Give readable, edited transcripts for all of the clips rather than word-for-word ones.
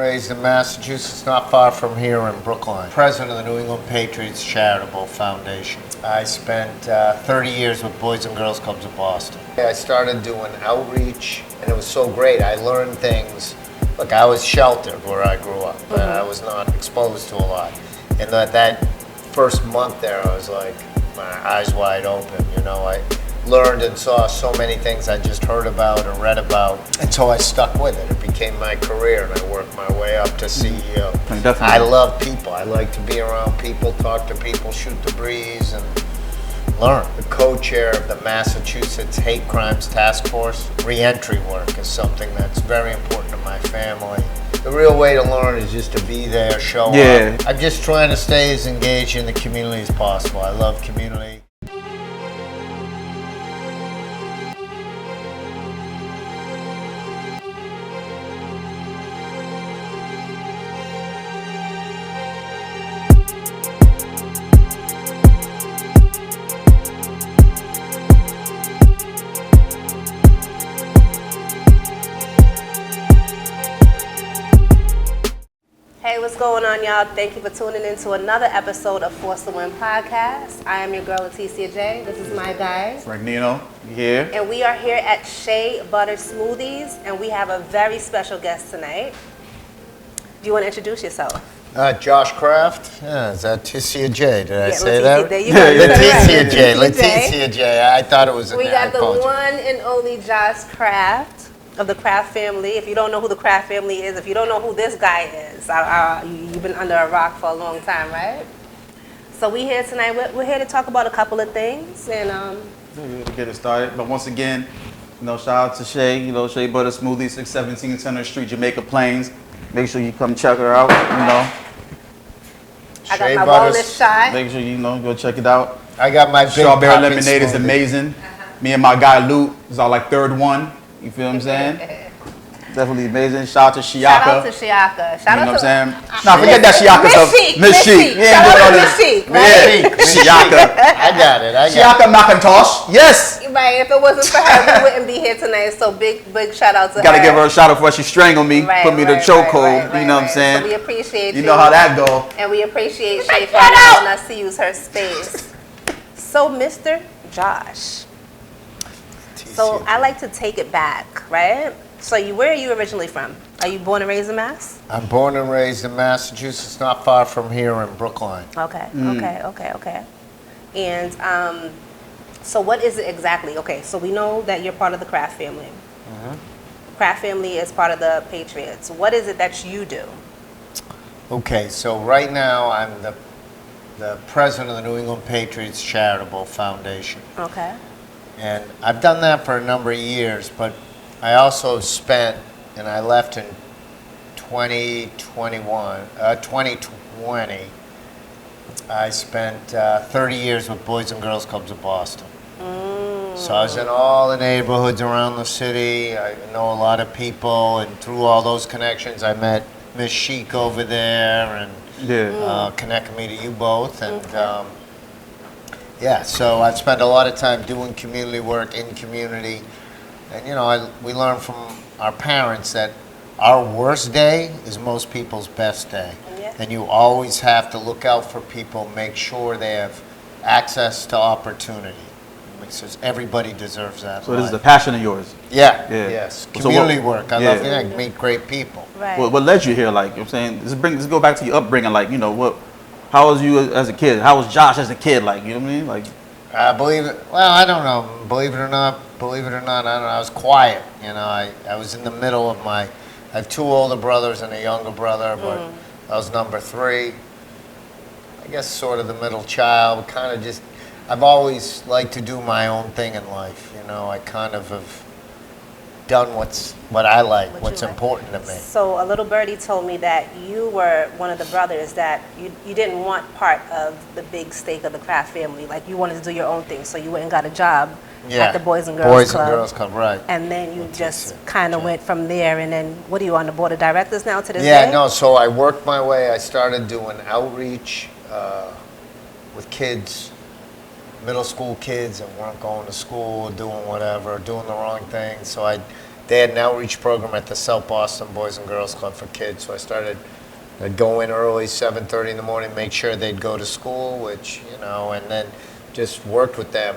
raised in Massachusetts, not far from here in Brookline. President of the New England Patriots Charitable Foundation. I spent 30 years with Boys and Girls Clubs of Boston. I started doing outreach, and it was so great. I learned things. Look, I was sheltered where I grew up. I was not exposed to a lot. And that first month there, I was like, my eyes wide open. You know, I learned and saw so many things I just heard about or read about, and so I stuck with it. It became my career, and I worked my way up to CEO. Definitely. I love people. I like to be around people, talk to people, shoot the breeze, and learn. The co-chair of the Massachusetts Hate Crimes Task Force. Reentry work is something that's very important to my family. The real way to learn is just to be there, show up. I'm just trying to stay as engaged in the community as possible. I love community. Hey, what's going on, y'all? Thank you for tuning in to another episode of Force to Win podcast. I am your girl, Leticia J. This is my guy. Frank Nino here. And we are here at Shea Butter Smoothies, and we have a very special guest tonight. Do you want to introduce yourself? Josh Kraft. Yeah, is that Leticia J? Did I say Leticia, that? there you go. Leticia J. Leticia J. I thought it was. We got the one and only Josh Kraft of the Kraft family. If you don't know who the Kraft family is, if you don't know who this guy is, you've been under a rock for a long time, right? So we here tonight. We're here to talk about a couple of things, and to get it started. But once again, shout out to Shea. Shea Butter Smoothie, 617 Center Street, Jamaica Plains. Make sure you come check her out. I got my walnut shot. Make sure go check it out. I got my big strawberry lemonade is amazing. Me and my guy Luke is our third one. You feel what I'm saying? Definitely amazing. Shout out to Shiaka. Shout out to Shiaka. You know what I'm saying? Nah, forget that Shiaka stuff. Miss Chic. Shout out to Miss Chic. Shiaka. I got it. Shiaka Macintosh. Yes. Right. If it wasn't for her, we wouldn't be here tonight. So big shout out to her. Gotta give her a shout out before she strangled me. Put me in the chokehold. You know what I'm saying? So we appreciate you. You know how that go. And we appreciate Shay for allowing us to use her space. So, Mr. Josh. So I like to take it back, right? So where are you originally from? Are you born and raised in Mass? I'm born and raised in Massachusetts, not far from here in Brookline. Okay. And so what is it exactly? Okay, so we know that you're part of the Kraft family. Kraft family is part of the Patriots. What is it that you do? Okay, so right now I'm the president of the New England Patriots Charitable Foundation. Okay. And I've done that for a number of years, but I also spent, and I left in 2020, I spent 30 years with Boys and Girls Clubs of Boston. So I was in all the neighborhoods around the city. I know a lot of people, and through all those connections, I met Miss Chic over there, and connected me to you both. And so I've spent a lot of time doing community work in community. And we learn from our parents that our worst day is most people's best day. Yeah. And you always have to look out for people, make sure they have access to opportunity. Because everybody deserves that. So this is a passion of yours? Yes. Community work. I love it. I meet great people. Right. What led you here? Like, I'm saying, let's go back to your upbringing. Like, how was you as a kid? How was Josh as a kid? Like, you know what I mean? Like, I don't know. Believe it or not, I don't know. I was quiet. I was in the middle of I have two older brothers and a younger brother, but I was number 3. I guess sort of the middle child. Kind of just, I've always liked to do my own thing in life. I kind of have done what I like, what's important to me. So a little birdie told me that you were one of the brothers that you didn't want part of the big stake of the Kraft family. Like, you wanted to do your own thing, so you went and got a job at the Boys and Girls Club. Boys and Girls Club, right. And then you just kind of went from there, and then what are you, on the board of directors now to this day? Yeah, no, so I worked my way. I started doing outreach with kids, middle school kids that weren't going to school, doing whatever, doing the wrong thing. So I they had an outreach program at the South Boston Boys and Girls Club for kids. So I'd go in early, 7:30 in the morning, make sure they'd go to school, which, and then just worked with them.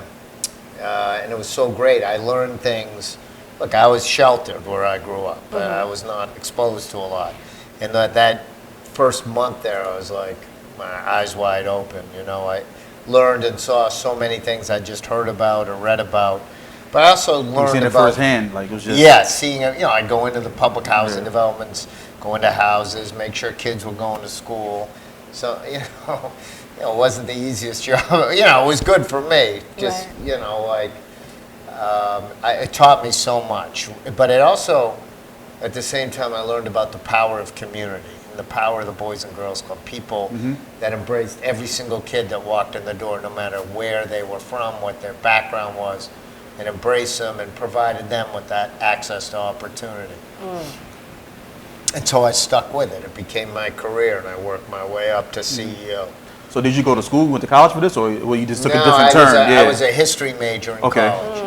And it was so great. I learned things. Look, I was sheltered where I grew up. I was not exposed to a lot. And that first month there, I was like, my eyes wide open. I learned and saw so many things I just heard about or read about. But I also learned seeing it about firsthand, like it was just seeing it. I'd go into the public housing developments, go into houses, make sure kids were going to school. So it wasn't the easiest job. It was good for me. Just it taught me so much. But it also, at the same time, I learned about the power of community and the power of the Boys and Girls Club. People that embraced every single kid that walked in the door, no matter where they were from, what their background was, and embraced them and provided them with that access to opportunity. And so I stuck with it. It became my career, and I worked my way up to CEO. So did you go to school, went to college for this, or you just took a No, different turn? I was a history major in Okay. college.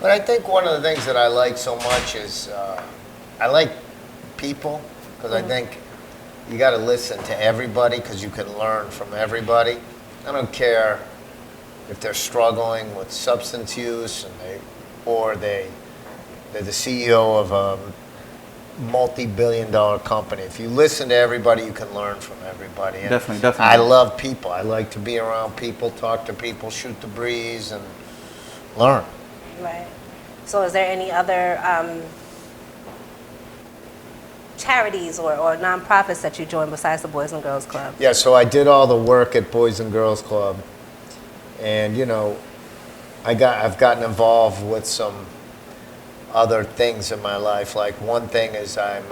But I think one of the things that I like so much is I like people, because I think you got to listen to everybody because you can learn from everybody. I don't care if they're struggling with substance use or they're the CEO of a multi-billion-dollar company. If you listen to everybody, you can learn from everybody. And Definitely. I love people. I like to be around people, talk to people, shoot the breeze, and learn. Right. So is there any other charities or nonprofits that you joined besides the Boys and Girls Club? Yeah, so I did all the work at Boys and Girls Club, and I've gotten involved with some other things in my life. Like one thing is I'm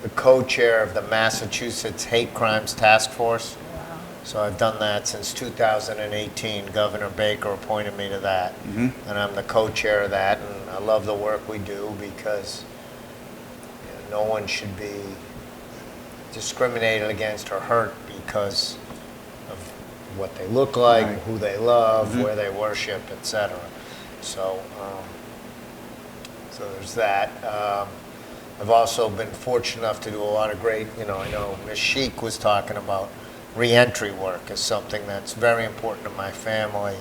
the co-chair of the Massachusetts Hate Crimes Task Force. Wow. So I've done that since 2018. Governor Baker appointed me to that, and I'm the co-chair of that. And I love the work we do because no one should be discriminated against or hurt because of what they look like, who they love, where they worship, etc. So there's that. I've also been fortunate enough to do a lot of great, I know Ms. Sheik was talking about reentry work as something that's very important to my family.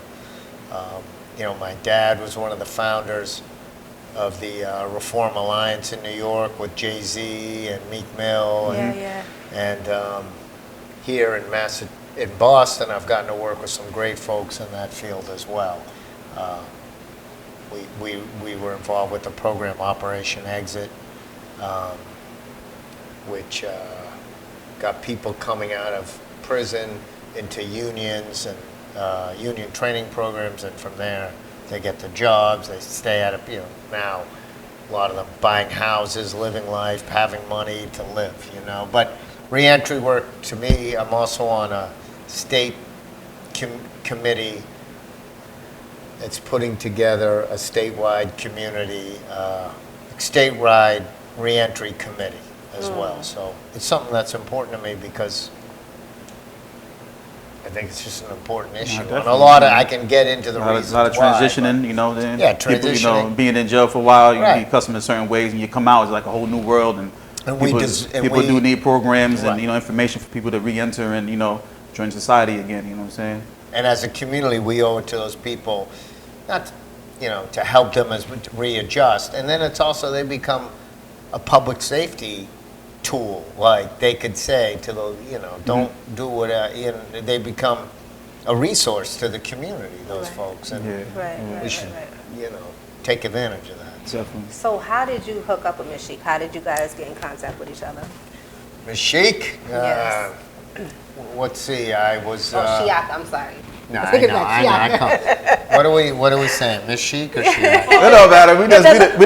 My dad was one of the founders of the Reform Alliance in New York with Jay-Z and Meek Mill. And here in Boston, I've gotten to work with some great folks in that field as well. We were involved with the program Operation Exit, which got people coming out of prison into unions and union training programs, and from there they get the jobs, they stay out of, now a lot of them buying houses, living life, having money to live, But reentry work, to me, I'm also on a state committee that's putting together a statewide community, statewide reentry committee as well. So it's something that's important to me because I think it's just an important issue. And I can get into the reasons why. A lot of transitioning, then transitioning. People, being in jail for a while, you be accustomed to certain ways, and you come out, it's like a whole new world, and people do need programs and, information for people to re-enter and, join society again, you know what I'm saying? And as a community, we owe it to those people, not, to help them readjust. And then it's also, they become a public safety tool. Like they could say to the, don't do what, they become a resource to the community, those folks. And we should, take advantage of that. Definitely. So how did you hook up with Ms. Sheik? How did you guys get in contact with each other? Ms. Sheik? Yes. Let's see, I was... Shiak, I'm sorry. No, I know. What are we saying? Miss Sheik or Shiak? It don't matter. We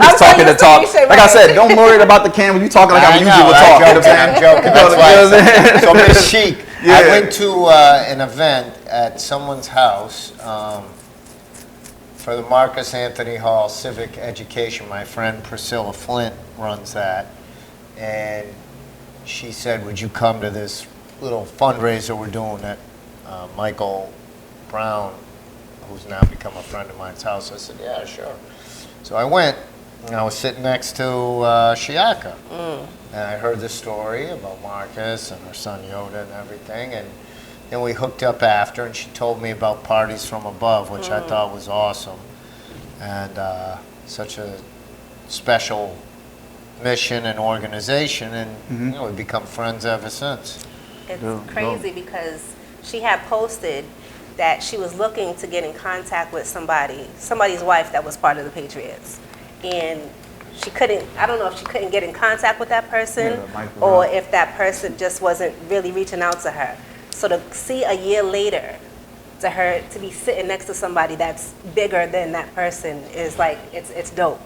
just talking to talk. Like I said, don't worry about the camera. You talking like I'm usually would talk. I'm joking. That's why I said. So Miss Sheik, I went to an event at someone's house for the Marcus Anthony Hall Civic Education. My friend Priscilla Flint runs that, and she said, "Would you come to this little fundraiser we're doing at Michael Brown, who's now become a friend of mine's house?" I said, "Yeah, sure." So I went, And I was sitting next to Shiaka. And I heard the story about Marcus and her son Yoda and everything. And then we hooked up after, and she told me about Parties from Above, which I thought was awesome. And such a special mission and organization. And you know, we've become friends ever since. It's crazy because she had posted that she was looking to get in contact with somebody's wife that was part of the Patriots. And she couldn't, I don't know if she couldn't get in contact with that person or if that person just wasn't really reaching out to her. So to see a year later, to be sitting next to somebody that's bigger than that person is like, it's dope.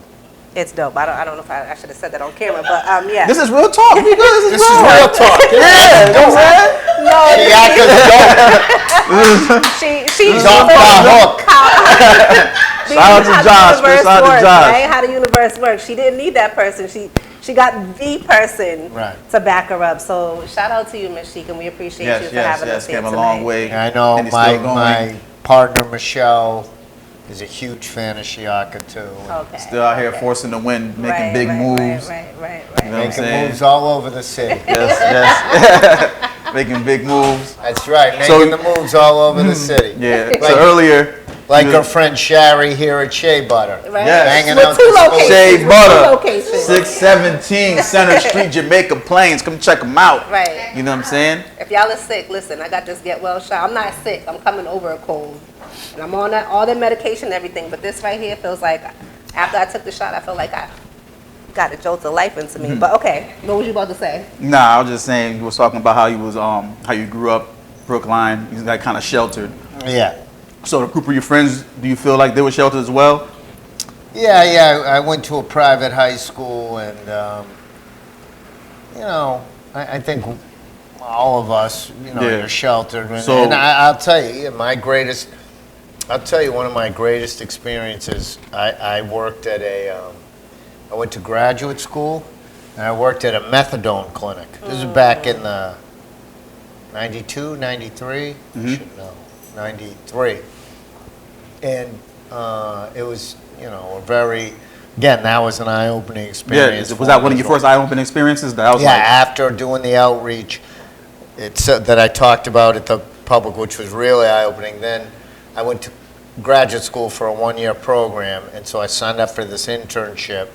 It's dope. I don't know if I should have said that on camera, but yeah. This is real talk. This is real talk. Yeah, you know what I'm saying? No, she's off the hook. Shout out to Josh. Shout out to Josh. Right? How the universe works. She didn't need that person. She got the person to back her up. So shout out to you, Ms. Sheik, and we appreciate you for having us here came tonight. a long way. I know my partner Michelle is a huge fan of Shiaka too. Okay. Still out here forcing the wind, making big moves. Right. You know what I'm Making saying? moves all over the city. Yes. Making big moves. That's right, making the moves all over the city. Yeah. Like, So earlier, like her friend Shari here at Shea Butter. Right. Yes. Hanging With out two the locations. Shea With Butter, two locations. 617 Center Street, Jamaica Plains. Come check them out. Right. You know what I'm saying? If y'all are sick, listen, I got this get well shot. I'm not sick. I'm coming over a cold. And I'm on all the medication and everything. But this right here feels like, after I took the shot, I feel like I got a jolt of life into me. But okay, what was you about to say? Nah, I was just saying, you was talking about how you was how you grew up, Brookline. You got kind of sheltered. Yeah. So the group of your friends, do you feel like they were sheltered as well? Yeah. I went to a private high school, and you know, I think all of us, you know, are sheltered. And I'll tell you, I'll tell you one of my greatest experiences. I worked at I went to graduate school, and I worked at a methadone clinic. This is back in the 92, 93, I should know, 93. And it was, you know, again, that was an eye-opening experience. Yeah, was that one of your first eye-opening experiences? After doing the outreach that I talked about at the public, which was really eye-opening, then I went to graduate school for a one-year program, and so I signed up for this internship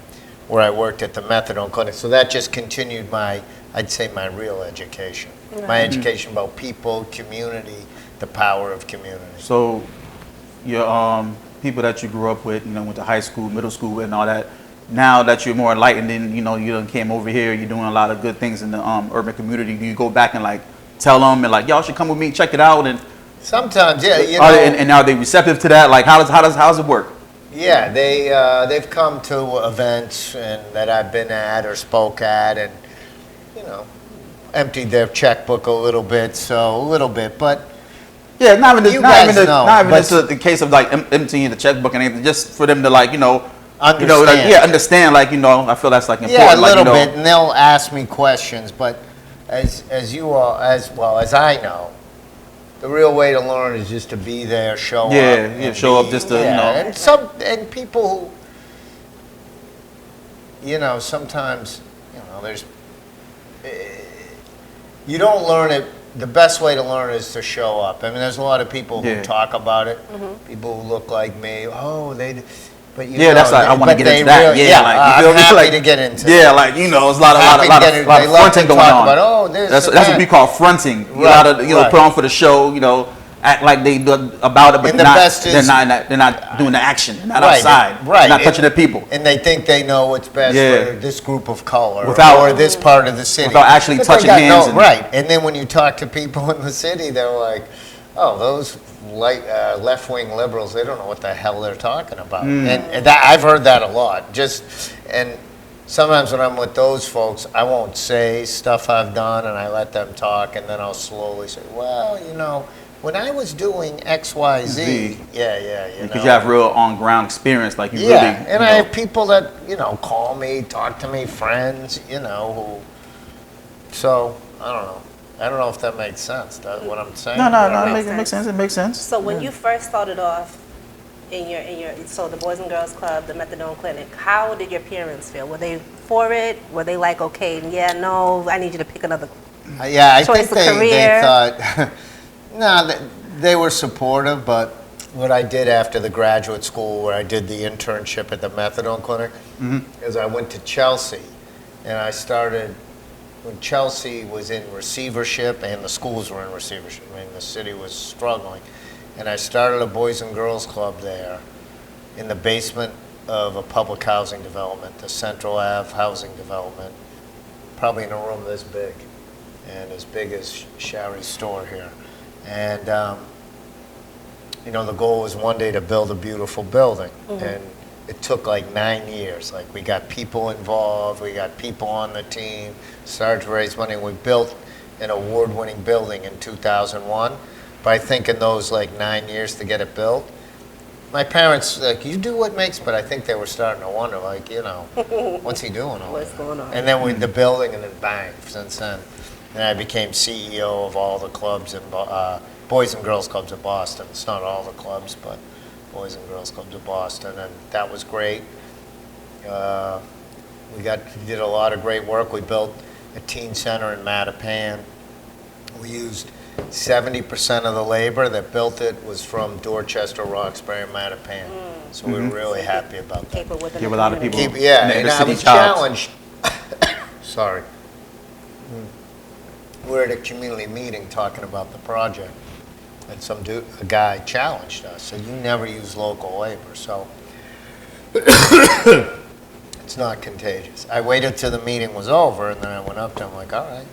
where I worked at the methadone clinic. So that just continued I'd say my real education. My education about people, community, the power of community. So your people that you grew up with, you know, went to high school, middle school, and all that. Now that you're more enlightened and, you know, you done came over here, you're doing a lot of good things in the urban community. Do you go back and like tell them and like, y'all should come with me, check it out? And sometimes, yeah, you know. And are they receptive to that? Like, how does it work? Yeah, they've come to events that I've been at or spoke at, and you know, emptied their checkbook a little bit, but. Yeah, not even the case of like emptying the checkbook and anything, just for them to like, you know, understand. Understand. Like, you know, I feel that's like important. Yeah, a little bit, and they'll ask me questions. But as you all, as well as I know, the real way to learn is just to be there, show up. Yeah, show up just to, you know. And people who, you know, sometimes, you know, you don't learn it. The best way to learn is to show up. I mean, there's a lot of people who talk about it. People who look like me. Oh, but you know, that's like I want to get into that. Really, like, I'm happy to get into. Yeah, like, you know, there's a lot of fronting going on. About, that's what we call fronting. A lot of put on for the show. You know, act like they do about it, but they're not doing the action. They're not outside. They're not touching the people. And they think they know what's best for this group of color or this part of the city without actually touching hands. And then when you talk to people in the city, they're like, oh, those left-wing liberals, they don't know what the hell they're talking about. And that, I've heard that a lot. And sometimes when I'm with those folks, I won't say stuff I've done, and I let them talk, and then I'll slowly say, well, you know, when I was doing X, Y, Z, because you have real on-ground experience, like you really. Yeah, and I have people that, you know, call me, talk to me, friends, you know, so I don't know. I don't know if that makes sense. That's what I'm saying. No, it makes sense. It makes sense. So when you first started off so the Boys and Girls Club, the methadone clinic, how did your parents feel? Were they for it? Were they like, okay, yeah, no, I need you to pick another Yeah, I think choice of they career? thought, no, they were supportive, but what I did after the graduate school where I did the internship at the methadone clinic is I went to Chelsea and I started, when Chelsea was in receivership and the schools were in receivership, I mean, the city was struggling. And I started a Boys and Girls Club there in the basement of a public housing development, the Central Ave housing development, probably in a room this big and as big as Sherry's store here. And, you know, the goal was one day to build a beautiful building. And it took like 9 years. Like, we got people involved, we got people on the team, started to raise money. We built an award-winning building in 2001. But I think in those like 9 years to get it built, my parents, like, you do what makes, but I think they were starting to wonder, like, you know, what's he doing over What's there? going on? And then with the building, and then bang, since then. And I became CEO of all the clubs, in Boys and Girls Clubs of Boston. It's not all the clubs, but Boys and Girls Clubs of Boston, and that was great. We did a lot of great work. We built a teen center in Mattapan. We used 70% of the labor that built it was from Dorchester, Roxbury, and Mattapan. So we were really happy about that. Keep it within Give the a lot of community. people. Yeah, inner and I city was jobs. challenged. Sorry. We're at a community meeting talking about the project, and a guy challenged us, said, you never use local labor, so it's not contagious. I waited till the meeting was over, and then I went up to him like, all right,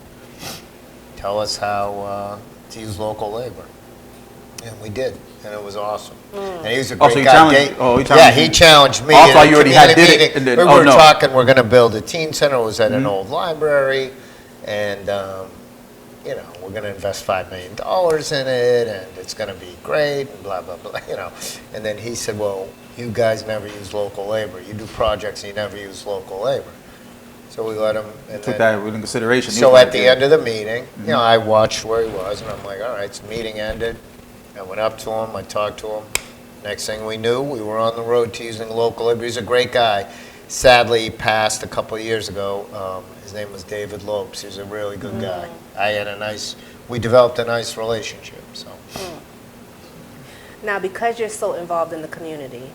tell us how to use local labor. And we did, and it was awesome. And he was a great so he guy. challenged- he challenged Yeah, you. he challenged me. Oh, I at thought a you already had community did it, meeting. and then- We oh, were no. talking, we're going to build a teen center. It was at an old library, and you know, we're going to invest $5 million in it, and it's going to be great, and blah, blah, blah, you know. And then he said, well, you guys never use local labor. You do projects, and you never use local labor. So we let him. And Took then, that into consideration. so at the end of the meeting, you know, I watched where he was, and I'm like, all right, so the meeting ended. I went up to him, I talked to him. Next thing we knew, we were on the road to using local labor. He's a great guy. Sadly, he passed a couple of years ago. His name was David Lopes. He was a really good guy. We developed a nice relationship, so. Now, because you're so involved in the community,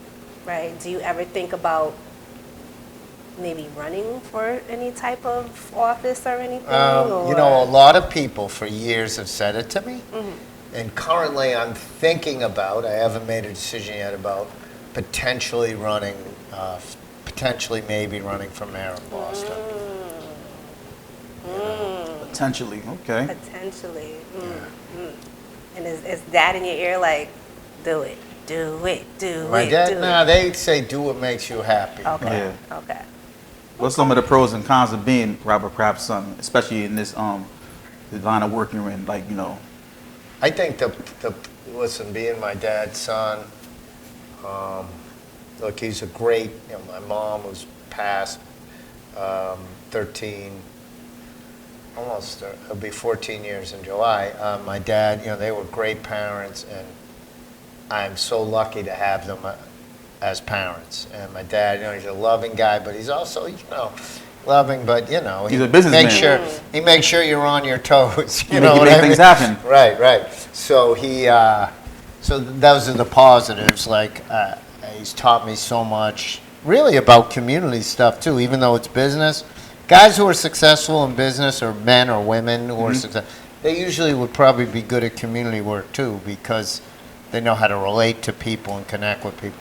right, do you ever think about maybe running for any type of office or anything? You know, a lot of people for years have said it to me. And currently I'm thinking about, I haven't made a decision yet about potentially maybe running for mayor of Boston. Potentially, okay. Potentially. And is dad in your ear like, do it, do it, do My it, dad, do nah, it? they say do what makes you happy. Okay, Yeah. okay. What's some of the pros and cons of being Robert Kraft's son, especially in this the line of work you're in, like, you know? I think listen, being my dad's son, look, he's a great, you know, my mom was passed 13, almost, it'll be 14 years in July. My dad, you know, they were great parents, and I'm so lucky to have them as parents. And my dad, you know, he's a loving guy, but he's also, you know, loving, but, you know, He's a businessman. he makes sure you're on your toes. You He know make what I things mean? happen. Right. So so those are the positives. Like, he's taught me so much, really, about community stuff too. Even though it's business, guys who are successful in business, or men or women who are successful, they usually would probably be good at community work too, because they know how to relate to people and connect with people.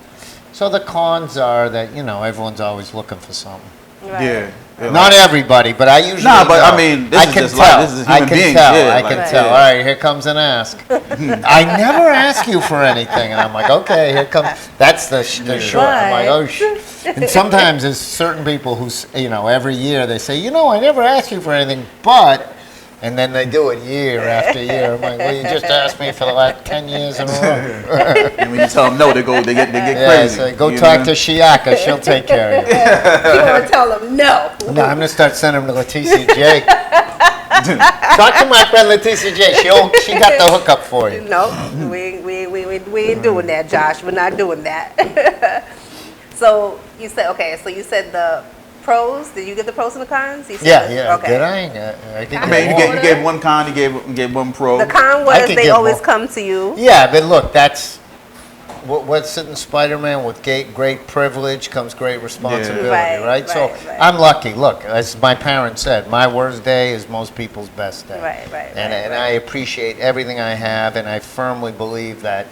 So the cons are that, you know, everyone's always looking for something. Right. Yeah. Not everybody, but I usually Nah, but know. I mean, this I is can just tell. life. This is I human can beings. tell. Yeah, I like, can Right. tell. All right, here comes an ask. I never ask you for anything, and I'm like, okay, here comes. That's the short. I'm like, oh, And sometimes there's certain people who, you know, every year they say, you know, I never asked you for anything, but. And then they do it year after year. I'm like, well, you just asked me for the last 10 years in a row. And when you tell them no, they get Yeah, crazy. so go you talk know? to Shiaka. She'll take care of you. You want to tell them no. No, I'm going to start sending them to Leticia J. Talk to my friend Leticia J. She got the hookup for you. No, we ain't doing that, Josh. We're not doing that. So you said the pros. Did you get the pros and the cons? You said Yeah. Okay. Did I? I think I mean, you gave one con, you gave one pro. The con I was could they give always more. come to you. Yeah, but look, that's what's it in Spider-Man? With great privilege comes great responsibility, right? So right. I'm lucky. Look, as my parents said, my worst day is most people's best day. And I appreciate everything I have, and I firmly believe that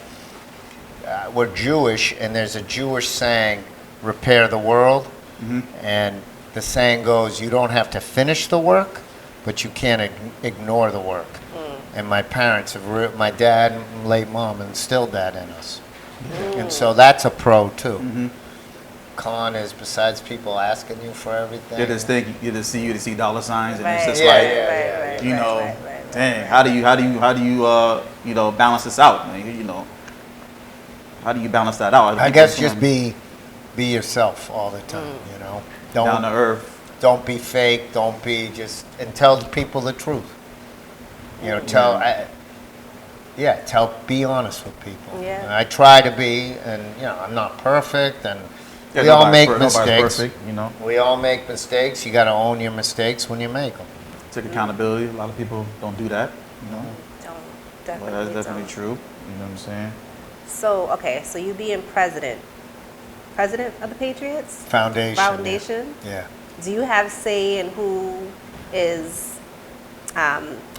we're Jewish, and there's a Jewish saying, repair the world. And the saying goes, you don't have to finish the work, but you can't ignore the work. And my parents, my dad and late mom instilled that in us. And so that's a pro too. Con is, besides people asking you for everything. You just see dollar signs, and it's just Right, you know, right. dang, how do you balance this out? You know, how do you balance that out? I guess just be yourself all the time. You know, down to earth. Don't be fake. Don't be and tell people the truth. You know, be honest with people. Yeah. And I try to be, and I'm not perfect, and Yeah, we all make nobody's mistakes. perfect, you know. We all make mistakes. You got to own your mistakes when you make them. Take accountability. A lot of people don't do that, you know. Definitely Well, that's definitely don't. true. You know what I'm saying? So you being president of the Patriots Foundation. Yeah. Do you have say in who is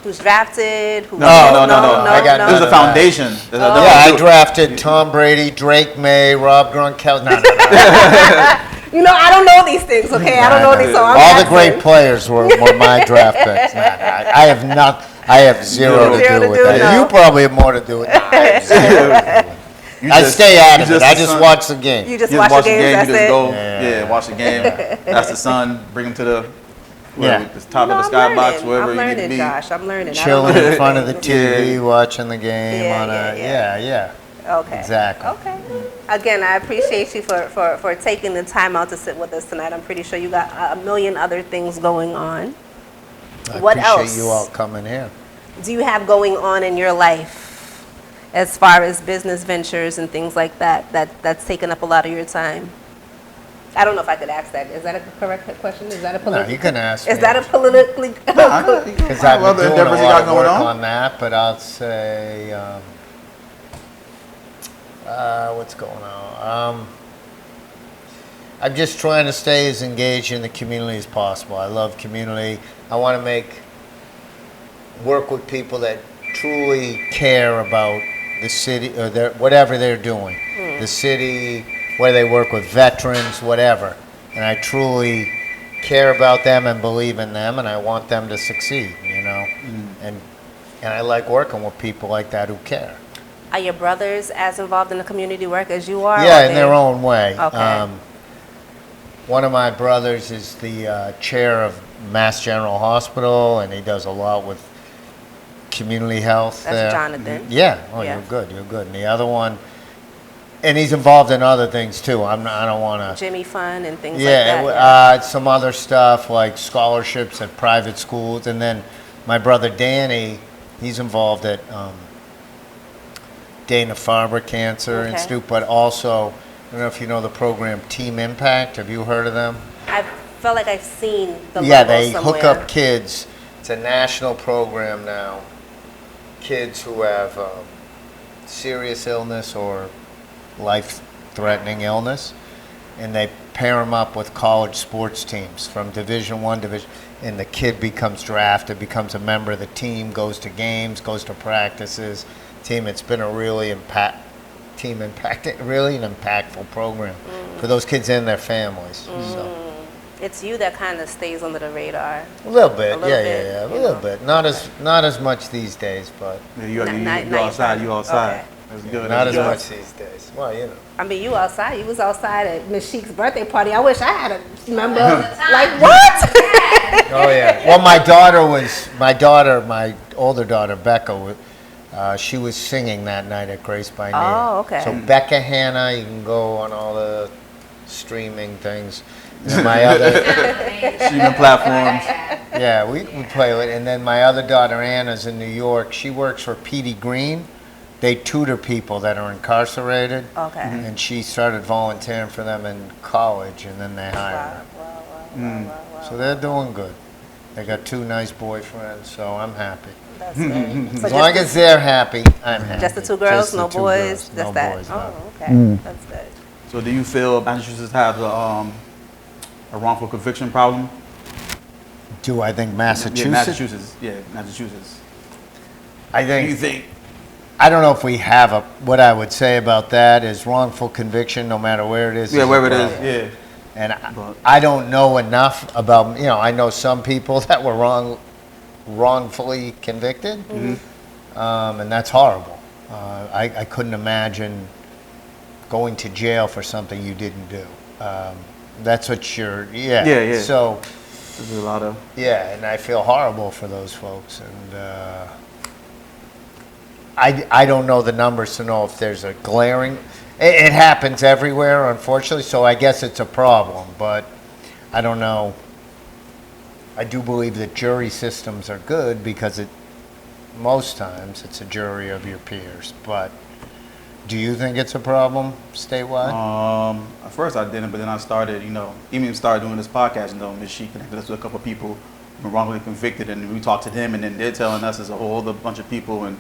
who's drafted? No. I got There's a foundation. I drafted Tom Brady, Drake May, Rob Gronkowski. No. I don't know these things. Okay, I don't know these. So I'm all the asking. great players were my draft picks. I have zero to do with that. no. You probably have more to do with that. I stay out of it. I just watch the game. You just watch the games. That's You just it. go, watch the game. That's the sun. Bring them to the the top of the I'm skybox, learning. wherever I'm you need learning, to be. Josh. I'm learning. Chilling in front of the TV, watching the game Yeah. Okay. Exactly. Okay. Again, I appreciate you for taking the time out to sit with us tonight. I'm pretty sure you got a million other things going on. What I else? appreciate you all coming here. Do you have going on in your life as far as business ventures and things like that's taken up a lot of your time? I don't know if I could ask that. Is that a correct question? Is that a No, you can ask me. Is that a politically? Because I've been doing a endeavors you lot got of going work on? on that, but I'll say, what's going on? I'm just trying to stay as engaged in the community as possible. I love community. I want to work with people that truly care about the city or whatever they're doing. The city, where they work with veterans, whatever. And I truly care about them and believe in them, and I want them to succeed, And I like working with people like that who care. Are your brothers as involved in the community work as you are? Yeah, in their own way. Okay. One of my brothers is the chair of Mass General Hospital, and he does a lot with community health. That's there. Jonathan. Yeah. Oh, Yeah. you're good. And the other one, and he's involved in other things too. I don't want to. Jimmy Fund and things like that. Some other stuff like scholarships at private schools, and then my brother Danny, he's involved at Dana-Farber Cancer Institute, but also, I don't know if you know the program Team Impact. Have you heard of them? I felt like I've seen the Yeah, logo they somewhere. hook up kids. It's a national program now. Kids who have serious illness or life-threatening illness, and they pair them up with college sports teams from Division I, and the kid becomes drafted, becomes a member of the team, goes to games, goes to practices. It's been a really really an impactful program for those kids and their families. So. It's you that kind of stays under the radar. A little bit, A little bit. Not as much these days, but Yeah, you Not outside. You outside. Okay. That's good. not as That's much these days. Well, I mean, you outside. You was outside at Miss Sheik's birthday party. I wish I had a member. Like what? Oh yeah. Well, my older daughter Becca, she was singing that night at Grace by Name. Oh, okay. So Becca Hannah, you can go on all the streaming things. And my other, streaming platforms. yeah, we play with it. And then my other daughter Anna's in New York. She works for Petey Green, they tutor people that are incarcerated. Okay. And she started volunteering for them in college, and then they hired her. Wow. So they're doing good. They got 2 nice boyfriends, so I'm happy. That's good. So As long as they're happy, I'm happy. just the 2 girls, Just the no 2 boys, girls, just no that. boys, no. Oh, okay. That's good. So do you feel Massachusetts has a wrongful conviction problem? Do I think Massachusetts? Yeah, Massachusetts. Yeah, Massachusetts. I Do you think, think? I don't know if we have a, what I would say about that is wrongful conviction, no matter where it is. Yeah, a wherever it problem. is. Yeah. And But- I don't know enough about, I know some people that were wrongfully convicted, and that's horrible. I couldn't imagine going to jail for something you didn't do. That's what Yeah, yeah. So, There's a lot of. yeah, and I feel horrible for those folks. And I don't know the numbers to know if there's a glaring. It happens everywhere, unfortunately, so I guess it's a problem, but I don't know. I do believe that jury systems are good because most times it's a jury of your peers. But do you think it's a problem statewide? At first I didn't, but then I started, even started doing this podcast, Ms. She connected us with a couple of people who were wrongfully convicted, and we talked to them, and then they're telling us there's a whole other bunch of people and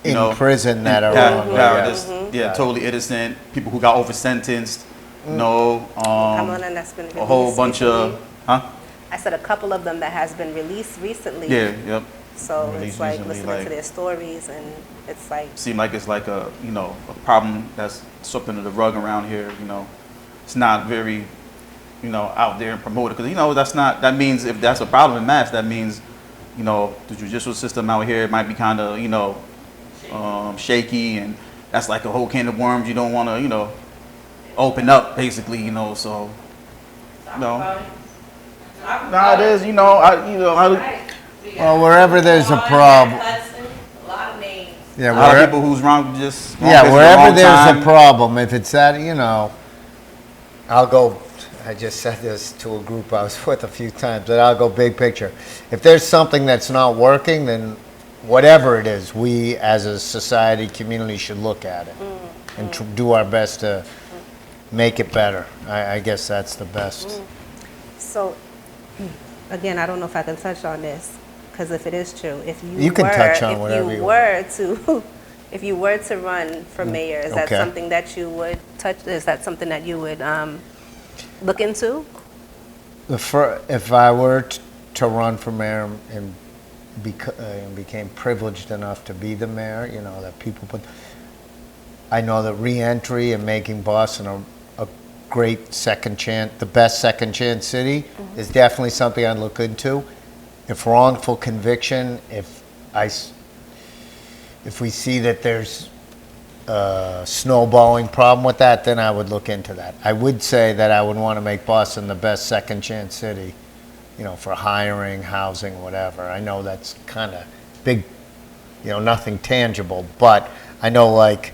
In prison that are wrongly, totally innocent, people who got over sentenced, Come on, and that's been released a whole bunch recently. of, I said a couple of them that has been released recently. yeah, yep. So Released it's like recently, listening like- to their stories, and it's like, Seem like it's like a problem that's swept under the rug around here. It's not very out there and promoted because that means if that's a problem in Mass, that means the judicial system out here might be kind of shaky, and that's like a whole can of worms you don't want to open up basically. So nah, it is well, wherever there's a problem. A lot of names. Yeah, a lot of people who's wrong just wrong place at the wherever wrong there's time. a problem, if it's that, I'll go, I just said this to a group I was with a few times, but I'll go big picture. If there's something that's not working, then whatever it is, we as a society, community should look at it and do our best to make it better. I guess that's the best. so again, I don't know if I can touch on this, because if it is true, if you You can were, touch on if whatever you you were to, if you were to run for mayor, is that Okay. something that you would touch? Is that something that you would look into? If I were to run for mayor and became privileged enough to be the mayor, that people put, I know that re-entry and making Boston a great second chance, the best second chance city is definitely something I'd look into. If wrongful conviction, if we see that there's a snowballing problem with that, then I would look into that. I would say that I would want to make Boston the best second chance city, for hiring, housing, whatever. I know that's kind of big, nothing tangible, but I know like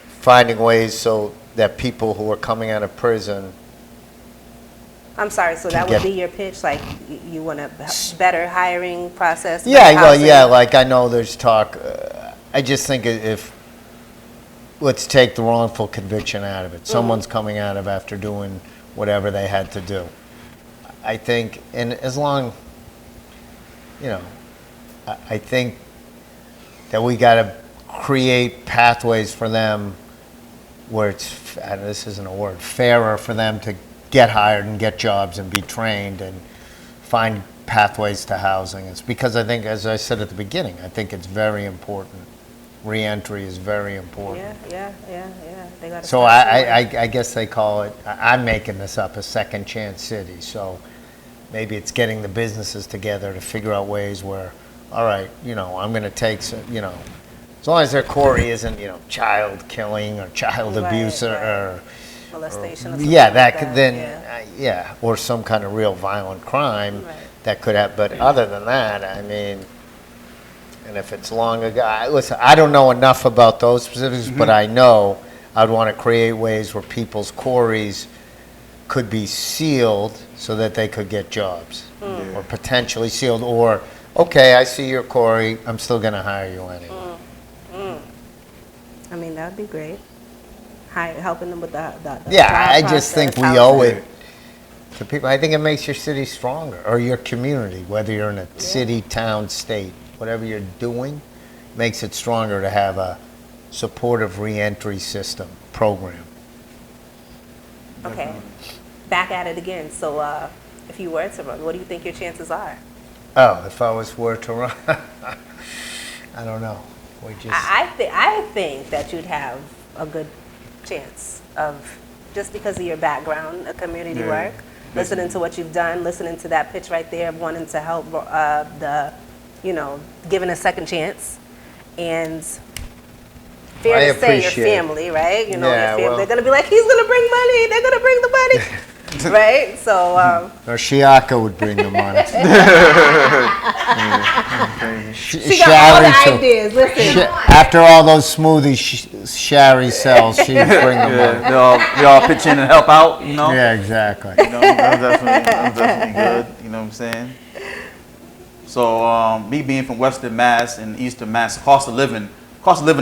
finding ways so that people who are coming out of prison. I'm sorry, so that would be your pitch, like you want a better hiring process? Yeah, better well, housing? yeah, like I know there's talk. I just think if, let's take the wrongful conviction out of it. Someone's coming out of after doing whatever they had to do. I think, and as long, I think that we got to create pathways for them where it's, and this isn't a word, fairer for them to get hired and get jobs and be trained and find pathways to housing. It's because I think, as I said at the beginning, I think it's very important. Re-entry is very important. Yeah. They gotta So start somewhere. I guess they call it, I'm making this up, a second chance city. So maybe it's getting the businesses together to figure out ways where, all right, I'm going to take, as long as their quarry isn't, child killing or child Right, abuse right. or Molestation or something yeah, like that could that, then, yeah, or some kind of real violent crime Right. that could have, but other than that, I mean, and if it's long ago, listen, I don't know enough about those specifics, but I know I'd want to create ways where people's quarries could be sealed so that they could get jobs, or potentially sealed, or, okay, I see your quarry, I'm still going to hire you anyway. I mean, that would be great. Helping them with the Yeah, job I just think process, we owe housing. it to people. I think it makes your city stronger, or your community, whether you're in a city, town, state, whatever you're doing, makes it stronger to have a supportive reentry system program. Okay, back at it again. So, if you were to run, what do you think your chances are? Oh, if I were to run, I don't know. We just I think that you'd have a good chance of, just because of your background, community Yeah. work, listening to what you've done, listening to that pitch right there, of wanting to help giving a second chance, and fair I to say your appreciate it. family, right? You know, Yeah, your family, well- they're gonna be like, he's gonna bring money, they're gonna bring the money, right? So, or Shiaka would bring the money. she got all the ideas. Listen, After all those smoothies Shari sells, she'd bring the Yeah, money. they all pitch in and help out, you know? Yeah, exactly. You know, that's definitely good, you know what I'm saying? So, me being from Western Mass and Eastern Mass, cost of living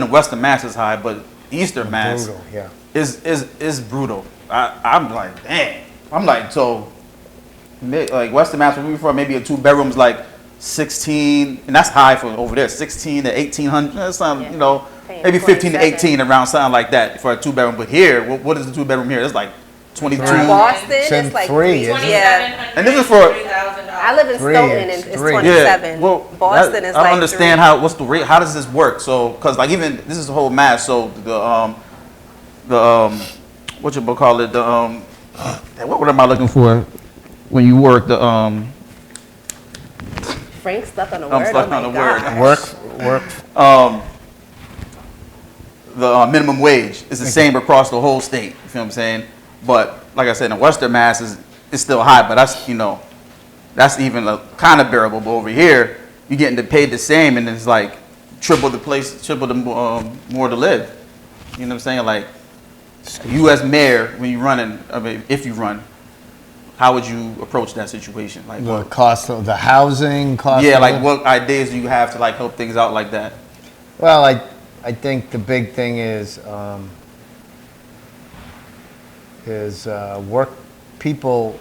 in Western Mass is high, but Eastern Mass Brutal, yeah. is brutal. I'm like, dang. I'm like, so, like Western Mass, where we from, maybe a 2 bedrooms, like 16, and that's high for over there, 16 to 1800. That's not, Yeah. you know, Paying maybe 15 to 27. 18 around something like that for a 2 bedroom. But here, what is the 2 bedroom here? It's like 22. Boston, It's in it's like three, isn't it? Yeah. And this is for- I live in Three, Stoughton, and it's it's three. 27. Boston that- is I like don't understand 3. what's the rate. How does this work? So, because like even this is the whole mass. So the what you call it? What am I looking for? When you work Frank's stuck on the I'm word. stuck Oh my on the word. God. Work. The minimum wage is the same across the whole state. You feel what I'm saying? But like I said, in Western Mass is still high, but that's even kind of bearable. But over here, you're getting paid the same, and it's like triple the more to live. You know what I'm saying? Like you as mayor, when you're running, I mean, if you run, how would you approach that situation? Like, The cost of the housing, cost yeah, of like living. what ideas do you have to like help things out like that? Well, I think the big thing is work people,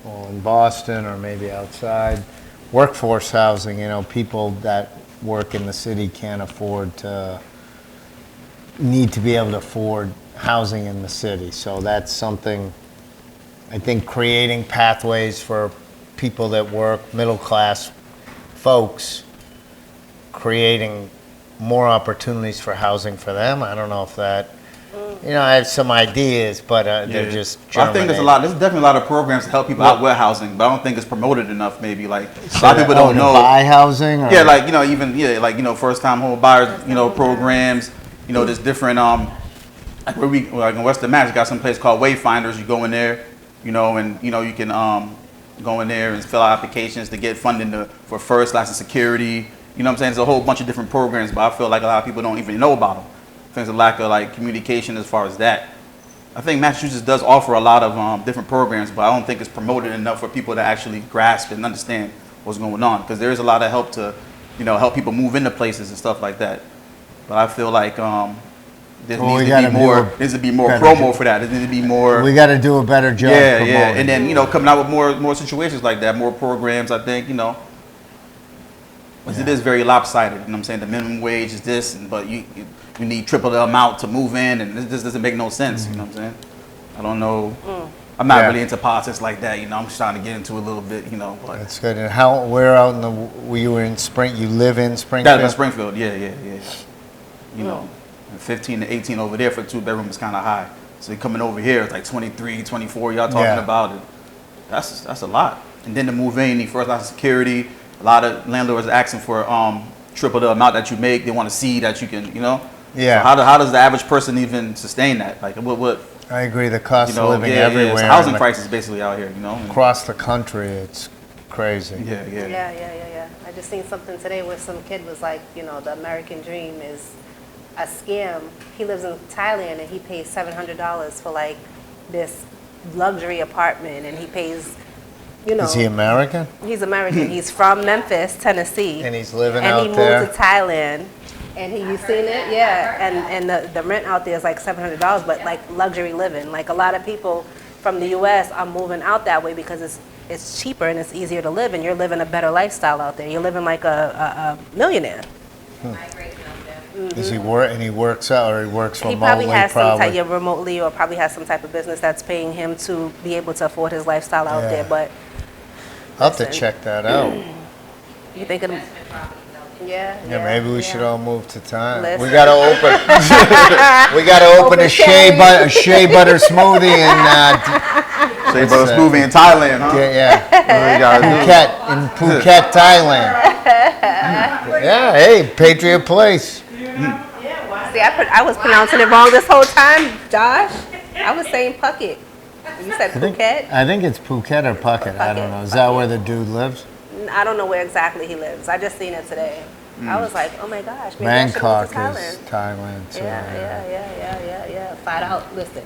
well, in Boston or maybe outside, workforce housing. You know, people that work in the city can't afford to, need to be able to afford housing in the city. So that's something, I think, creating pathways for people that work, middle class folks, creating more opportunities for housing for them. I don't know if that, I have some ideas, but they're just I think there's definitely a lot of programs to help people out with housing, but I don't think it's promoted enough. Maybe like a lot of people don't know. Buy housing? Or? Yeah, like first time home buyers, programs. There's different like like in Western Mass, you got some place called Wayfinders. You go in there, and you can go in there and fill out applications to get funding for first, last, and security. You know what I'm saying? There's a whole bunch of different programs, but I feel like a lot of people don't even know about them. I think there's a lack of like communication as far as that. I think Massachusetts does offer a lot of different programs, but I don't think it's promoted enough for people to actually grasp and understand what's going on. Because there is a lot of help to, help people move into places and stuff like that. But I feel like there needs to be more promo for that. There needs to be more. We got to do a better job. Yeah, promoting. and then coming out with more situations like that, more programs. I think It is very lopsided. You know what I'm saying? The minimum wage is this, but you need triple the amount to move in, and this doesn't make no sense. You know what I'm saying? I don't know. I'm not really into politics like that. I'm just trying to get into a little bit. But That's good. And where out in you were in Spring? You live in Springfield? that's in Springfield. Yeah. 15 to 18 over there for 2 bedroom is kind of high. So you're coming over here, it's like 23, 24. Y'all talking about it. That's a lot. And then to move in, you need first line security. A lot of landlords are asking for triple the amount that you make. They want to see that you can, Yeah. So how does the average person even sustain that? Like what? I agree. The cost of living everywhere. It's a housing crisis basically out here. Across the country, it's crazy. Yeah. I just seen something today where some kid was like, the American dream is a scam. He lives in Thailand and he pays $700 for like this luxury apartment, and he pays, Is he American? He's American. He's from Memphis, Tennessee. And he's living and out he moved there? to Thailand And you seen it? Yeah. And the rent out there is like $700, but like luxury living. Like a lot of people from the U.S. are moving out that way because it's cheaper and it's easier to live, and you're living a better lifestyle out there. You're living like a millionaire. Migrating out there. Is he work and he works out or he works remotely? He probably has some type of remotely, or probably has some type of business that's paying him to be able to afford his lifestyle out there. But I'll have to listen. check that out. you think of Investment properties out there. Yeah, maybe we should all move to Thailand. Listen. We gotta open. We gotta open a shea butter smoothie in Shea butter smoothie in Thailand, huh? yeah, What we gotta do? Phuket, Thailand. Yeah, hey, Patriot Place. See, I was pronouncing it wrong this whole time, Josh. I was saying Phuket. You said Phuket? I think it's Phuket or Phuket. I don't know. Is that where the dude lives? I don't know where exactly he lives. I just seen it today. I was like, oh my gosh, maybe I should move Bangkok to Thailand. is Thailand. So, Yeah. Find out, listen.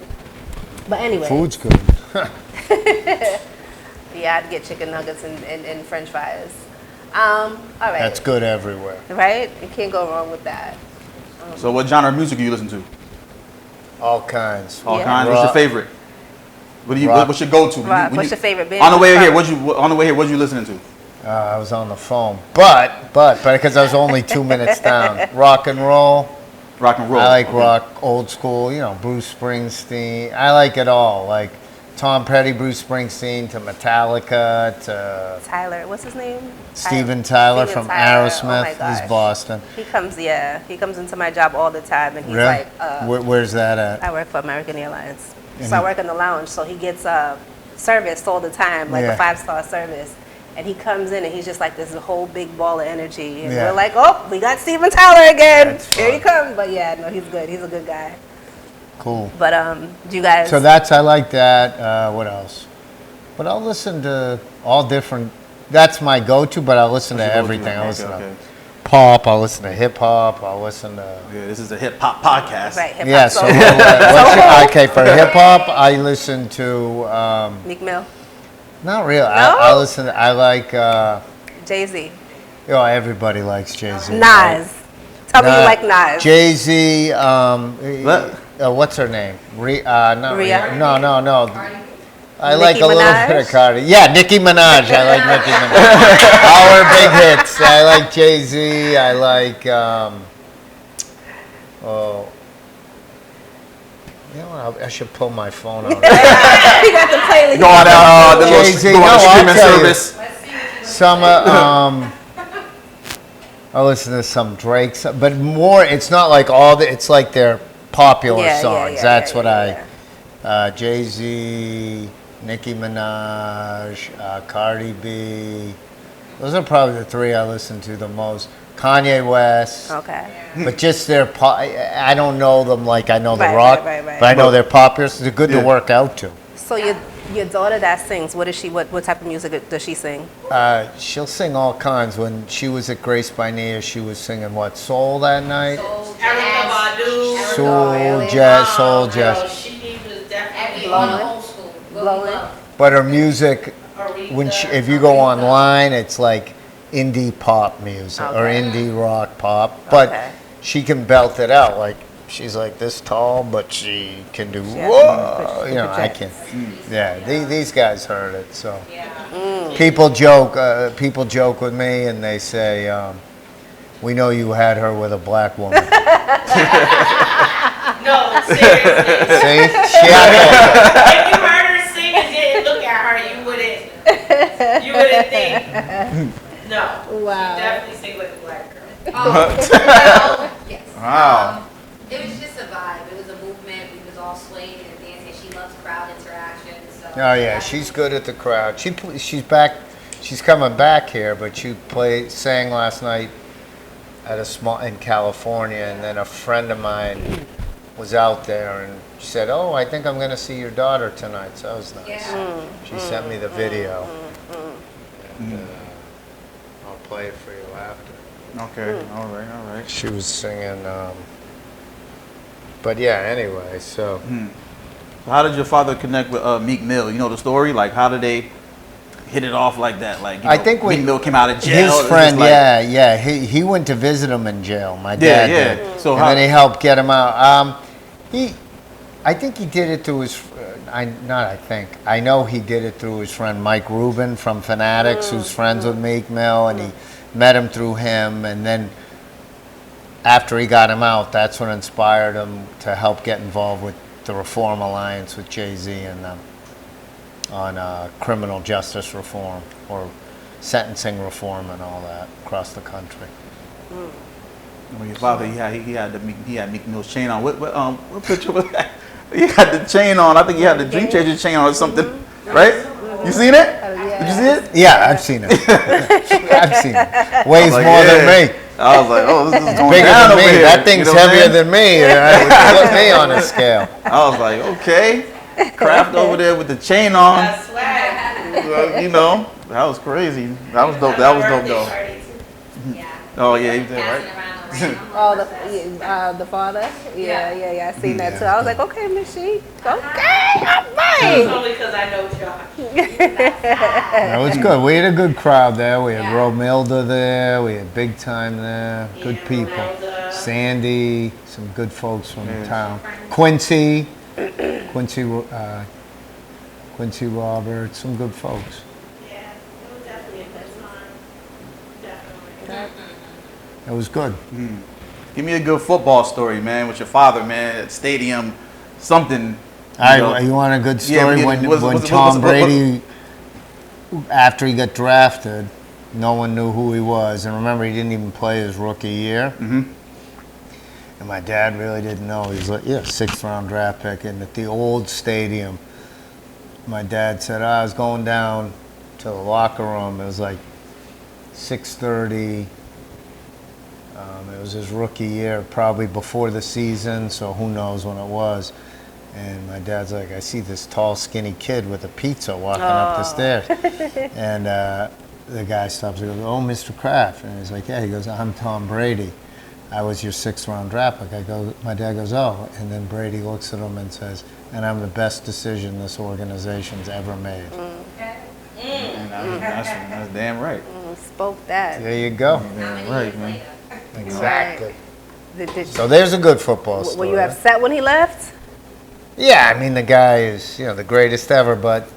But anyway. Food's good. Yeah, I'd get chicken nuggets and french fries. All right. That's good everywhere. Right? You can't go wrong with that. So what genre of music do you listen to? All kinds. All Yeah. kinds. What's your favorite? Rock. What's your go-to? Rock. What's your favorite band? On the way here, what you listening to? I was on the phone, but because I was only 2 minutes down. Rock and roll. Rock and roll. I like Okay. rock, old school. Bruce Springsteen. I like it all. Like Tom Petty, Bruce Springsteen, to Metallica, to Tyler, what's his name? Steven Tyler Steven from Tyler. Aerosmith. Oh my gosh. He's Boston. He comes into my job all the time, and he's Really? like, Where's that at? I work for American Airlines. And So I he- work in the lounge, so he gets service all the time, like Yeah. a 5-star service. And he comes in and he's just like this whole big ball of energy. And Yeah. we're like, oh, we got Steven Tyler again. That's Here he fun. comes. But yeah, no, he's good. He's a good guy. Cool. But do you guys? So I like that. What else? But I'll listen to all different. That's my go-to. But I'll listen to everything. I'll listen to pop. I'll listen to hip hop. I'll listen to. Yeah, this is a hip hop podcast. Right, hip-hop. Yeah. So okay, for hip hop, I listen to. Meek Mill, Not really. No? I listen. I like. Jay-Z, Everybody likes Jay-Z. Nas. Tell me you like Nas. Jay-Z. What? What's her name? Not Rhea? Rhea. No. I Nicki like a little Minaj? bit of Cardi. Yeah, Nicki Minaj. I like Nicki Minaj. All her big hits. I like Jay-Z. I like. I should pull my phone out. He got the playlist. Go on the Jay-Z, go on the no, I'll streaming tell you. service. Some, I listen to some Drake, but more. It's not like it's like their popular songs. That's what Jay-Z, Nicki Minaj, Cardi B. Those are probably the three I listen to the most. Kanye West. Okay. But just their I don't know them like I know the Right, rock, right. but I know they're popular. So they're good to work out to. So your daughter that sings, what is she? What type of music does she sing? She'll sing all kinds. When she was at Grace by Nia, she was singing soul that night? Erica Badu. Soul, jazz, soul, No, jazz. she was definitely Blowing. on old school. Blowing. But her music, if you go online, it's like indie pop music or Okay. indie rock pop. But Okay. she can belt it out. Like she's like this tall, but she can do has whoa. some You know, I projects. can. Yeah, these guys heard it. So Yeah. people joke. People joke with me, and they say, "We know you had her with a black woman." No, seriously. See, she had If you heard her sing and didn't look at her, you wouldn't think. No. Wow. She definitely sing like a black girl. Yes. Wow. It was just a vibe. It was a movement. We was all swaying and dancing. She loves crowd interaction. So Oh yeah, she's good at the crowd. She's back. She's coming back here, but she sang last night at in California, and then a friend of mine was out there, and she said, "Oh, I think I'm going to see your daughter tonight." So that was nice. Yeah. She sent me the video. And, I'll play it for you after. Okay. All right. She was singing. But yeah, anyway, so How did your father connect with Meek Mill? You know the story? Like, how did they hit it off like that? Like, you I know, think Meek Mill came out of jail. his It's friend, just like, he went to visit him in jail. My Yeah, dad yeah. did. So and how- then he helped get him out. I think he did it through his. I know he did it through his friend Mike Rubin from Fanatics, who's friends with Meek Mill, and he met him through him. And then after he got him out, that's what inspired him to help get involved with the Reform Alliance with Jay-Z and on criminal justice reform or sentencing reform and all that across the country. When your father, he had Meek Mill's chain on. What picture was that? He had the chain on. I think he had the Dream Changer chain on or something, right? You seen it? Did you see it? Yeah, I've seen it. I've seen it. Weighs Like, more yeah. than me. I was like, oh, this is going Bigger down than over me. here. That thing's You know what I'm heavier saying? than me. Put me on a scale. I was like, okay, Kraft over there with the chain on. That's swag. You know, that was crazy. That was dope. That was dope though. Yeah. Oh yeah, he did, Passing right? around the ring. Oh, the father? Yeah. I seen that too. I was like, okay, Miss Sheik. Okay, all It's right. only because I know Josh. That was good. We had a good crowd there. We had Yeah. Romilda there. We had Big Time there. Good Yeah, people. Romilda. Sandy, some good folks from Yeah. town. Quincy, Quincy Roberts, some good folks. Yeah, it was definitely a good time. Definitely. It was good. Give me a good football story, man, with your father, man, at stadium, something. You know. You want a good Yeah, story? we get- when what's- Tom Brady, after he got drafted, no one knew who he was. And remember, he didn't even play his rookie year. Mm-hmm. And my dad really didn't know. He was like, yeah, 6th round draft pick. And at the old stadium, my dad said, I was going down to the locker room. It was like 6:30. It was his rookie year, probably before the season, so who knows when it was. And my dad's like, I see this tall, skinny kid with a pizza walking up the stairs. And the guy stops and goes, oh, Mr. Kraft. And he's like, yeah. He goes, I'm Tom Brady. I was your 6th round draft pick. My dad goes, oh. And then Brady looks at him and says, and I'm the best decision this organization's ever made. That's damn right. Spoke that. There you go. Damn right, man. Exactly. Did- So there's a good football were story. you upset when he left? Yeah, I mean, the guy is, the greatest ever, but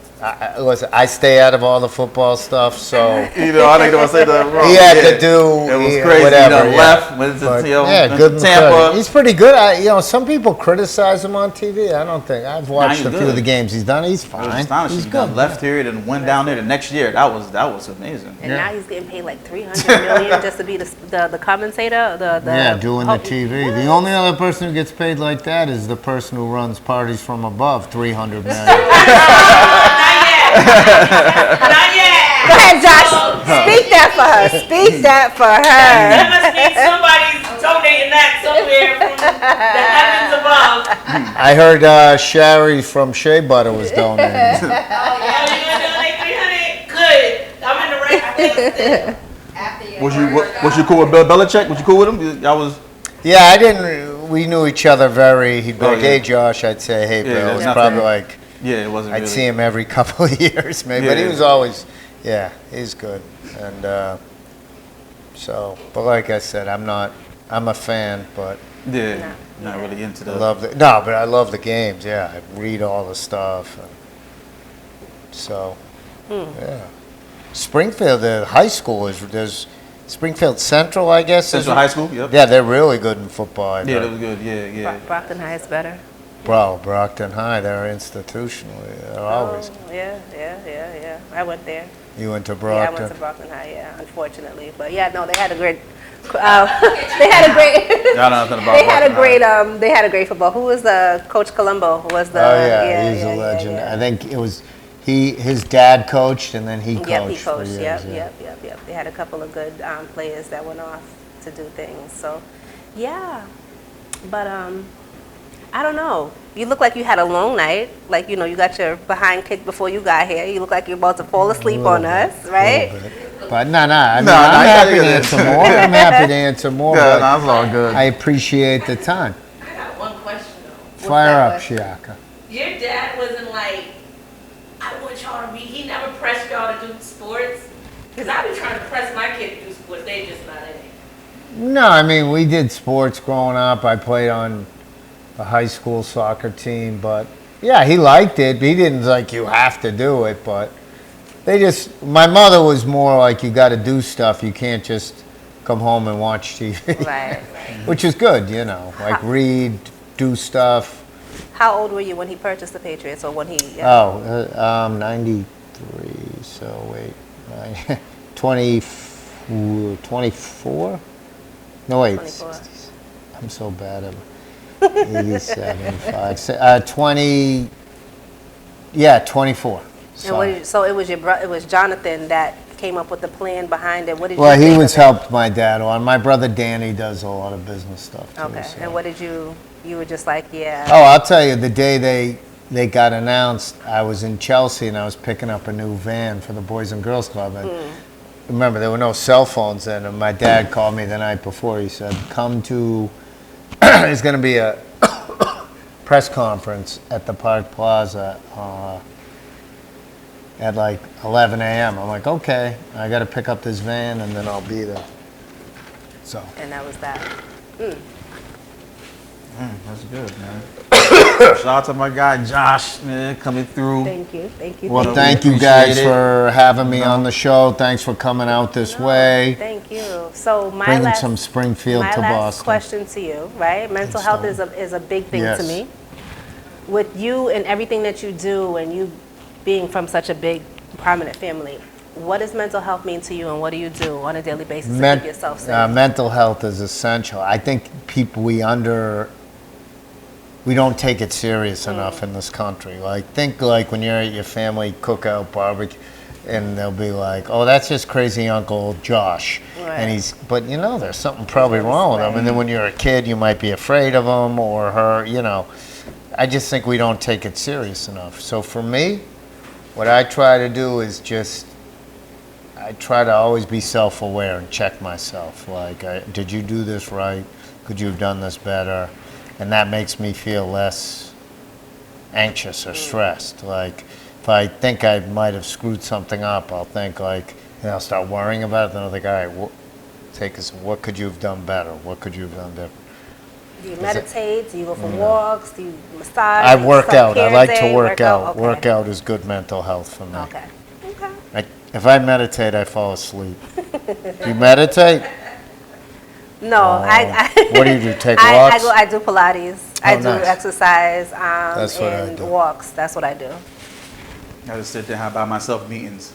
listen, I stay out of all the football stuff, so You know, I think I say that wrong. he had Yeah. to do It was yeah, crazy. whatever. You know, yeah. left, went to But, went good to and Tampa. credit. He's pretty good. Some people criticize him on TV. I don't think. I've watched he's a few good. of the games he's done. He's It was fine. astonishing. He's He good. left here and went down there the next year. That was amazing. And Yeah. now he's getting paid like $300 million just to be the commentator. Yeah, doing the TV. The only other person who gets paid like that is the person who runs parties from above. $300 million. Not yet. Go ahead, Josh. Speak that for her. Speak that for her. That must mean somebody's donating that somewhere from the heavens above. I heard Sherry from Shea Butter was donating. Oh, you gonna donate 300? Good. I'm in the right place then. After your Was you cool with Bill Belichick? Was you cool with him? I was. Yeah, I didn't. We knew each other he'd be Oh, like, yeah. hey, Josh. I'd say, hey, Yeah, Bill. there's It's nothing- probably like, Yeah, it wasn't. I'd really. see him every couple of years, maybe. But he Yeah. was always, he's good. And but like I said, I'm a fan, but Yeah, not really into the. but I love the games. Yeah, I read all the stuff. And so, yeah. Springfield, the high school there's Springfield Central, I guess. Central High School. Yep. Yeah, they're really good in football. I Yeah, heard. that was good. Yeah. Brockton High is better. Bro, Brockton High, they're institutionally. They're always. Oh, yeah. I went there. You went to Yeah, I Brockton? went to Brockton High. Yeah, unfortunately, but yeah, no, they had a great. They had a great. I don't know nothing about They had a Brockton great. High. They had a great football. Who was the coach? Colombo was the. Oh, yeah, he's a legend. yeah. I think it was his dad coached, and then he coached. Yep, he for coached. years, Yep. They had a couple of good players that went off to do things. So, yeah, but I don't know. You look like you had a long night. Like, you got your behind kicked before you got here. You look like you're about to fall asleep on us, right? But no. I'm No, happy you to gotta answer more. I'm happy to answer more. Yeah, but that's all good. I appreciate the time. I got one question though. Fire that up, question? Shiaka. Your dad wasn't like, I want y'all to be, he never pressed y'all to do Because I be trying to press my kid to do sports, they just not in it. No, I mean, we did sports growing up. I played on a high school soccer team, but yeah, he liked it. He didn't like you have to do it, but my mother was more like you got to do stuff. You can't just come home and watch TV. Right. Which is good, you know, like read, do stuff. How old were you when he purchased the Patriots, or when he? 93, so wait, 24? No, wait. 24. I'm so bad at 87, 20, 24. So it was it was Jonathan that came up with the plan behind it. What did you Well, he think was of it? helped my dad on. My brother Danny does a lot of business stuff too. Okay, so. and what did you were just like, yeah. Oh, I'll tell you, the day they got announced, I was in Chelsea and I was picking up a new van for the Boys and Girls Club. And remember, there were no cell phones then, and my dad called me the night before. He said, come to, there's going to be a press conference at the Park Plaza at like 11 a.m. I'm like, okay, I got to pick up this van and then I'll be there. So. And that was that. That's good, man. Shout out to my guy Josh, man, coming through. Thank you. Well, We thank you appreciate guys it. for having me on the show. Thanks for coming out this way. Thank you. So my Bringing last, some Springfield my to last Boston. question to you, right? Mental health is a big thing Yes. to me. With you and everything that you do, and you being from such a big, prominent family, what does mental health mean to you, and what do you do on a daily basis to keep yourself safe? Mental health is essential. I think people we don't take it serious enough in this country. Like, think like when you're at your family cookout barbecue, and they'll be like, "Oh, that's just crazy Uncle Josh," Right. but you know, there's something probably wrong with him. And then when you're a kid, you might be afraid of him or her. You know, I just think we don't take it serious enough. So for me, what I try to do is I try to always be self-aware and check myself. Like, did you do this right? Could you have done this better? And that makes me feel less anxious or stressed. Like, if I think I might have screwed something up, I'll think like, and I'll start worrying about it. Then I'll think, all right, what could you have done better? What could you have done different? Do you meditate? Do you go for walks? Do you massage? I work out. I Self-care like day? to work out. Okay. Workout is good mental health for me. Okay. If I meditate, I fall asleep. Do you meditate? No, What do you do? Take I walks? I do Pilates. I do nice. exercise That's what I and do. walks. That's what I do. I just sit there and have by myself meetings.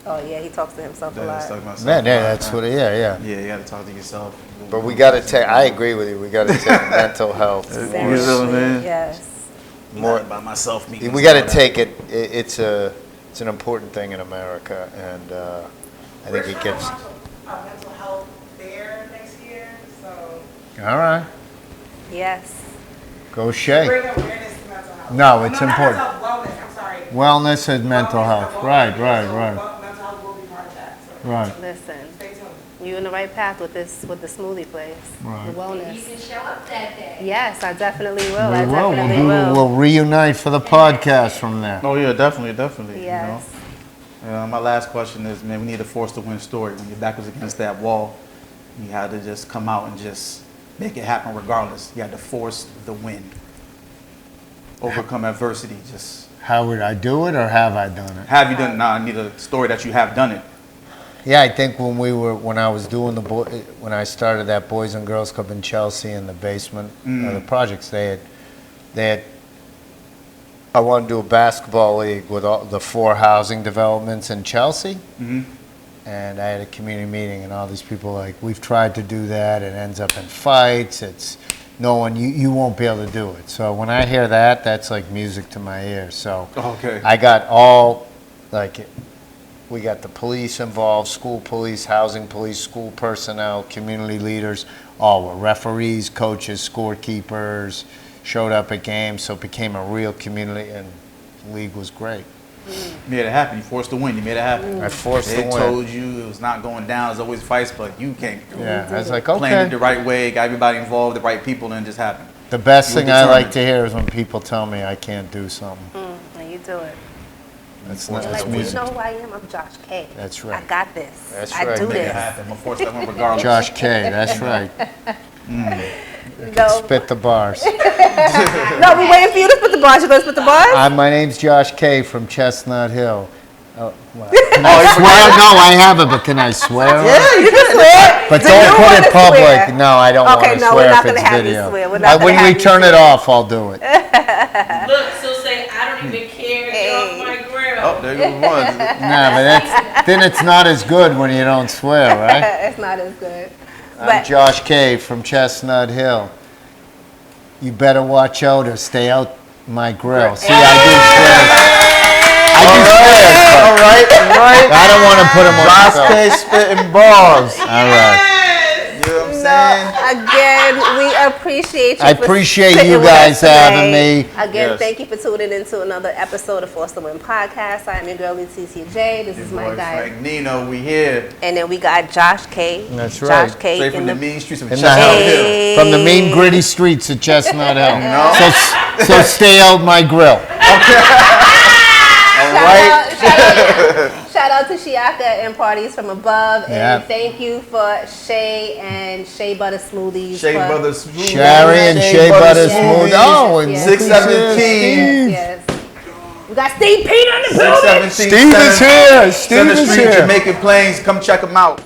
Oh yeah, he talks to himself a Yeah, lot. just talk to myself. Yeah, that's what. Yeah. Yeah, you got to talk to yourself. But we got to take. I agree with you. We got to take mental health. Very You know what I mean? Yes. More. By myself meetings. We got to all that. take it. It's an important thing in America, and I think it gets. a mental health fair next year, so All right, Yes. go Shay. bring awareness to mental health. No, it's not important. mental health, wellness. I'm sorry. Wellness and mental health. Right. Mental health will be part of that. So Right. Listen, stay tuned. you're in the right path with the smoothie place, Right. the You wellness. can show up that day. Yes, I definitely will. I We will. definitely will. We'll reunite for the podcast from there. Oh yeah, definitely. Yes. You know? My last question is, man, we need a force to win story. When your back was against that wall, you had to just come out and just make it happen regardless. You had to force the win. Overcome adversity. Just How would I do it, or have I done it? have you done? Nah, I need a story that you have done it. Yeah, I think when I was doing when I started that Boys and Girls Club in Chelsea in the basement of the projects, they had. I wanted to do a basketball league with all the 4 housing developments in Chelsea, and I had a community meeting, and all these people were like, we've tried to do that, it ends up in fights. It's no one, you won't be able to do it. So when I hear that, that's like music to my ears. So Okay. I got all we got the police involved, school police, housing police, school personnel, community leaders, all were referees, coaches, scorekeepers, showed up at games, so it became a real community, and the league was great. You made it happen. You forced the win. You made it happen. I forced the They win. told you it was not going down. There's always fights, but you came through. Yeah, I was like, Planned it the okay. right way, got everybody involved, the right people, and it just happened. The best You were thing I like determined. to hear is when people tell me I can't do something. And you do it. That's not Like, that's do you music. know who I am? I'm Josh K. That's right. I got this. That's I right. do Make Make it this. happen. I'm gonna force that one regardless. Josh K. That's right. No, Spit the bars. no, we waiting for you to spit the bars. You gonna spit the bars? My name's Josh K. from Chestnut Hill. Oh, what? Can Oh, I you swear? No, I haven't, but can I swear? Yeah, You can swear. But So don't you put wanna it public. swear. No, I don't want Okay, to no, swear we're not if gonna it's have you video. swear. We're not gonna When have we you turn it swear. off, I'll do it. Look, so say, I don't even care, get off my grill. Oh, there goes one. Nah, but then it's not as good when you don't swear, right? It's not as good. I'm But Josh K. from Chestnut Hill. You better watch out or stay out my grill. See, I do swear. I do swear. All right, right. I don't want to put him on Josh the K spitting bars. All right. You know what I'm no, saying? again, we appreciate you. I for appreciate sitting you with us guys having today. me. Again, Yes. thank you for tuning into another episode of Force to Win podcast. I'm your girl Leticia J. This is Your my boy guy. Frank Nino, we here. And then we got Josh K. That's right. Josh K. Straight from in the the mean streets of In the Chestnut house. Hill. From the mean gritty streets of Chestnut Hill. know? So stay out my grill. All right. Shout out to Shiaka and Parties from Above. Yeah. And thank you for Shay and Shea Butter Smoothies. Shea for- Butter Smooth. Sherry and Shea Butter Smooth. Oh, and Yes. 617. Yes. We got Steve Payne on the building. 617. Steve is here. Steve Center is Street, here. Jamaican Plains. Come check them out.